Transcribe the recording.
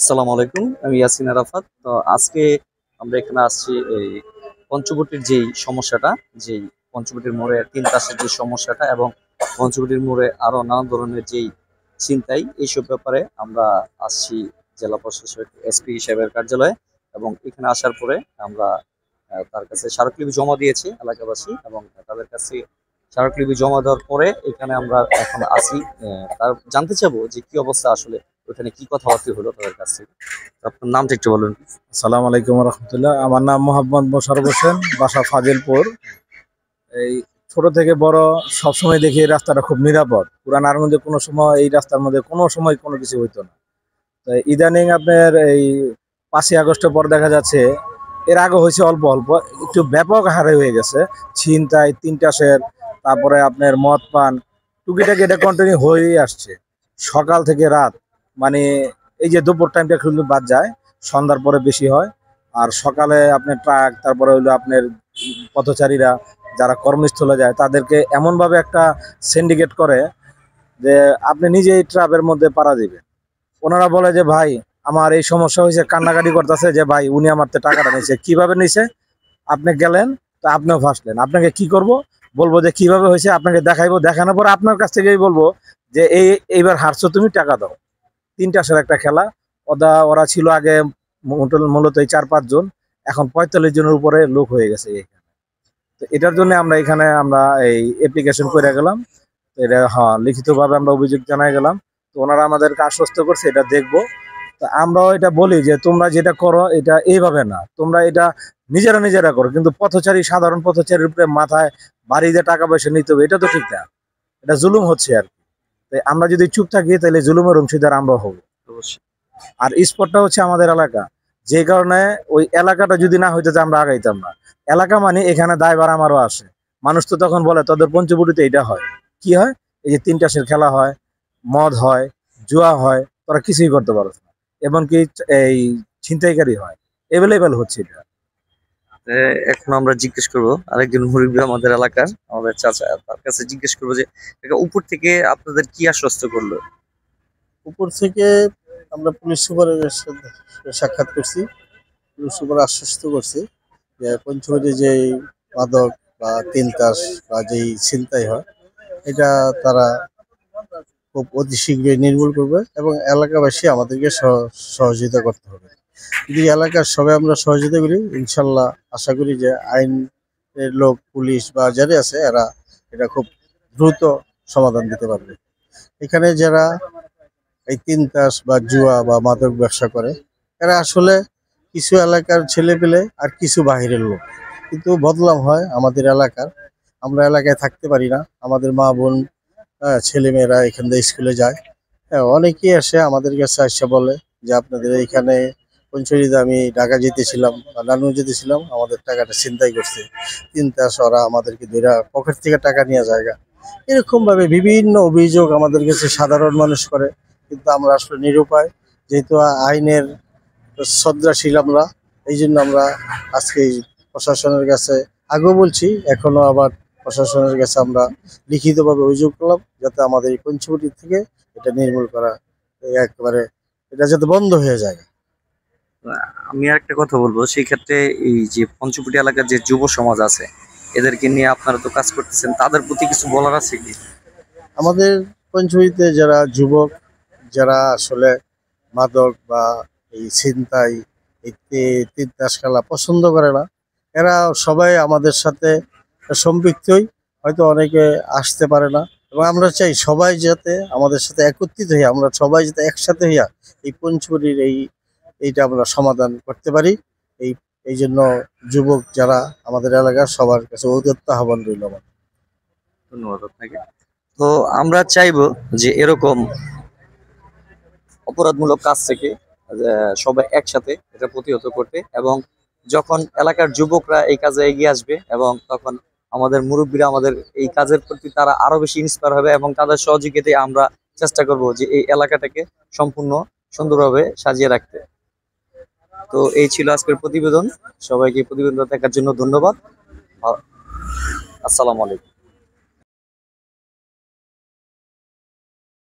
আসসালামু আলাইকুম, আমি ইয়াসিন আরাফাত। তো আজকে আমরা এখানে আসছি এই পঞ্চবটির যেই সমস্যাটা, যেই পঞ্চবটির মোড়ে তিন পাশের যে সমস্যাটা এবং পঞ্চবটির মোড়ে আরো নানান ধরনের যেই ছিনতাই, এইসব ব্যাপারে আমরা আসছি জেলা প্রশাসক এসপি সাহেবের কার্যালয়ে। এবং এখানে আসার পরে আমরা তার কাছে স্মারকলিপি জমা দিয়েছি এলাকাবাসী, এবং তাদের কাছে স্মারকলিপি জমা দেওয়ার পরে এখানে আমরা এখন আসি। তার জানতে চাবো যে কি অবস্থা, আসলে ওখানে কি কথাবার্তা হলো তাদের কাছ থেকে। তো আপনার নামটা একটু বলুন। আসসালামু আলাইকুম রহমতুল্লাহ। আমার নাম মোহাম্মদ মোশাররফ হোসেন, বাসা ফাজিলপুর। এই ছোট থেকে বড় সবসময় দেখি এই রাস্তাটা খুব নিরাপদ। পুরান মধ্যে কোনো সময় এই রাস্তার মধ্যে কোনো সময় কোনো কিছু হইতো না। তো ইদানিং আপনার এই 5ই আগস্টের পর দেখা যাচ্ছে, এর আগে হয়েছে অল্প অল্প, একটু ব্যাপক হারে হয়ে গেছে ছিনতাই, তিনটাসের, তারপরে আপনার মদ পান, টুকিটাকি এটা কন্টিনিউ হয়েই আসছে সকাল থেকে রাত। মানে এই যে দুপুর টাইমটা কিন্তু বাদ যায়, সন্ধ্যার পরে বেশি হয়। আর সকালে আপনার ট্রাক, তারপরে হইলো আপনার পথচারীরা যারা কর্মস্থলে যায় তাদেরকে এমনভাবে একটা সিন্ডিকেট করে যে আপনি নিজেই ট্রাপের মধ্যে পাড়া দিবেন। ওনারা বলে যে ভাই আমার এই সমস্যা হয়েছে, কান্নাকাটি করতেছে যে ভাই উনি আমার তো টাকাটা নিয়েছে। কিভাবে নিছে? আপনি গেলেন, তো আপনিও ফাঁসলেন। আপনাকে কি করব? বলবো যে কিভাবে হয়েছে আপনাকে দেখাইবো, দেখানোর পর আপনার কাছ থেকেই বলবো যে এইবার হারছো, তুমি টাকা দাও। তিনটাসের একটা খেলা। ওরা ছিল আগে মূলত এই 4-5 জন, এখন 45 জনের উপরে লোক হয়ে গেছে এখানে। তো এটার জন্য আমরা এই অ্যাপ্লিকেশন করে গেলাম। তো এটা হ্যাঁ, লিখিতভাবে আমরা অভিযোগ জানাই গেলাম। তো ওনারা আমাদেরকে আশ্বস্ত করছে এটা দেখবো। তো আমরাও এটা বলি যে তোমরা যেটা করো এটা এইভাবে না, তোমরা এটা নিজেরা করো, কিন্তু সাধারণ পথচারীর উপরে মাথায় বাড়ি দিয়ে টাকা পয়সা নিতে হবে, এটা তো ঠিক না। এটা জুলুম হচ্ছে আর কি। তাই আমরা যদি চুপ থাকি তাহলে জুলুমের অংশীদার আমরা হবো। অবশ্যই। আর স্পটটা হচ্ছে আমাদের এলাকা, যে কারণে ওই এলাকাটা যদি না হইতো আমরা আগাইতাম না। এলাকা মানে এখানে দায়ভার আমারও আসে। মানুষ তো তখন বলে তোদের পঞ্চবটিতে এটা হয়, কি হয়? এই যে তিনটাসের খেলা হয়, মদ হয়, জুয়া হয়, তোরা কিছুই করতে পারো না। এমনকি এই ছিনতাইকারী হয়, এভেলেবেল হচ্ছে এটা। এখন আমরা জিজ্ঞেস করব আরেকজন মুরব্বী আমাদের এলাকার, আমাদের চাচা, তার কাছে জিজ্ঞেস করবো যে এটা উপর থেকে আপনাদের কি আশ্বস্ত করলো। উপর থেকে আমরা পুলিশ সুপারের সাথে সাক্ষাৎ করছি। পুলিশ সুপার আশ্বস্ত করছে যে পঞ্চমীতে যে মাদক বা তিনতাস বা যেই ছিনতাই হয়, এটা তারা খুব অতি শীঘ্রই নির্মূল করবে এবং এলাকাবাসী আমাদেরকে সহযোগিতা করতে হবে। যদি এলাকার সবাই আমরা সহযোগিতা করি, ইনশাল্লাহ আশা করি যে আইনের লোক, পুলিশ বা যারা আছে, এরা এটা খুব দ্রুত সমাধান দিতে পারবে। এখানে যারা এই তিনতাস বা জুয়া বা মাদক ব্যবসা করে, এরা আসলে কিছু এলাকার ছেলে পেলে আর কিছু বাহিরের লোক, কিন্তু বদনাম হয় আমাদের এলাকার। আমরা এলাকায় থাকতে পারি না, আমাদের মা বোন, ছেলে মেয়েরা এখান থেকে স্কুলে যায়। হ্যাঁ, অনেকেই আসে আমাদের কাছে এসে বলে যে আপনাদের এইখানে পঞ্চরীতে আমি ঢাকা যেতেছিলাম বা নানু যেতেছিলাম, আমাদের টাকাটা ছিনতাই করছে, তিনতাস ওরা আমাদেরকে ধরে পকেট থেকে টাকা নিয়ে জায়গা। এরকম ভাবে বিভিন্ন অভিযোগ আমাদের কাছে সাধারণ মানুষ করে, কিন্তু আমরা আসলে নিরুপায়। যেহেতু আইনের শ্রদ্ধাশীল আমরা, এই জন্য আমরা আজকে এই প্রশাসনের কাছে আগেও বলছি, এখনো আবার প্রশাসনের কাছে আমরা লিখিতভাবে অভিযোগ করলাম যাতে আমাদের এই পঞ্চবটি থেকে এটা নির্মূল করা, একেবারে এটা যাতে বন্ধ হয়ে যায়। আমি আর একটা কথা বলবো, সেই ক্ষেত্রে এই যে পঞ্চবটি এলাকার যে যুব সমাজ আছে, এদেরকে নিয়ে আপনারা তো কাজ করতেছেন, তাদের প্রতি কিছু বলার আছে কি? আমাদের পঞ্চমীতে যারা যুবক, যারা আসলে মাদক বা এই ছিনতাই, এই তিনতাস খেলা পছন্দ করে না, এরা সবাই আমাদের সাথে সম্পৃক্তই। হয়তো অনেকে আসতে পারে না, এবং আমরা চাই সবাই যাতে আমাদের সাথে একত্রিত হইয়া, আমরা সবাই যাতে একসাথে হইয়া এই পঞ্চমীর এইটা আমরা সমাধান করতে পারি। এই এই জন্য যুবক যারা আমাদের এলাকার, সবার কাছে উদাত্ত আহ্বান রইল আমার। ধন্যবাদ আপনাকে। তো আমরা চাইবো যে এরকম অপরাধমূলক কাজ থেকে সবাই একসাথে এটা প্রতিহত করতে, এবং যখন এলাকার যুবকরা এই কাজে এগিয়ে আসবে এবং তখন আমাদের মুরব্বীরা আমাদের এই কাজের প্রতি তারা আরো বেশি ইন্সপায়ার হবে, এবং তাদের সহযোগিতায় আমরা চেষ্টা করব যে এই এলাকাটাকে সম্পূর্ণ সুন্দরভাবে সাজিয়ে রাখতে। তো এই ছিল আজকের প্রতিবেদন। সবাইকে প্রতিবেদন দেখার জন্য ধন্যবাদ। আসসালামু আলাইকুম।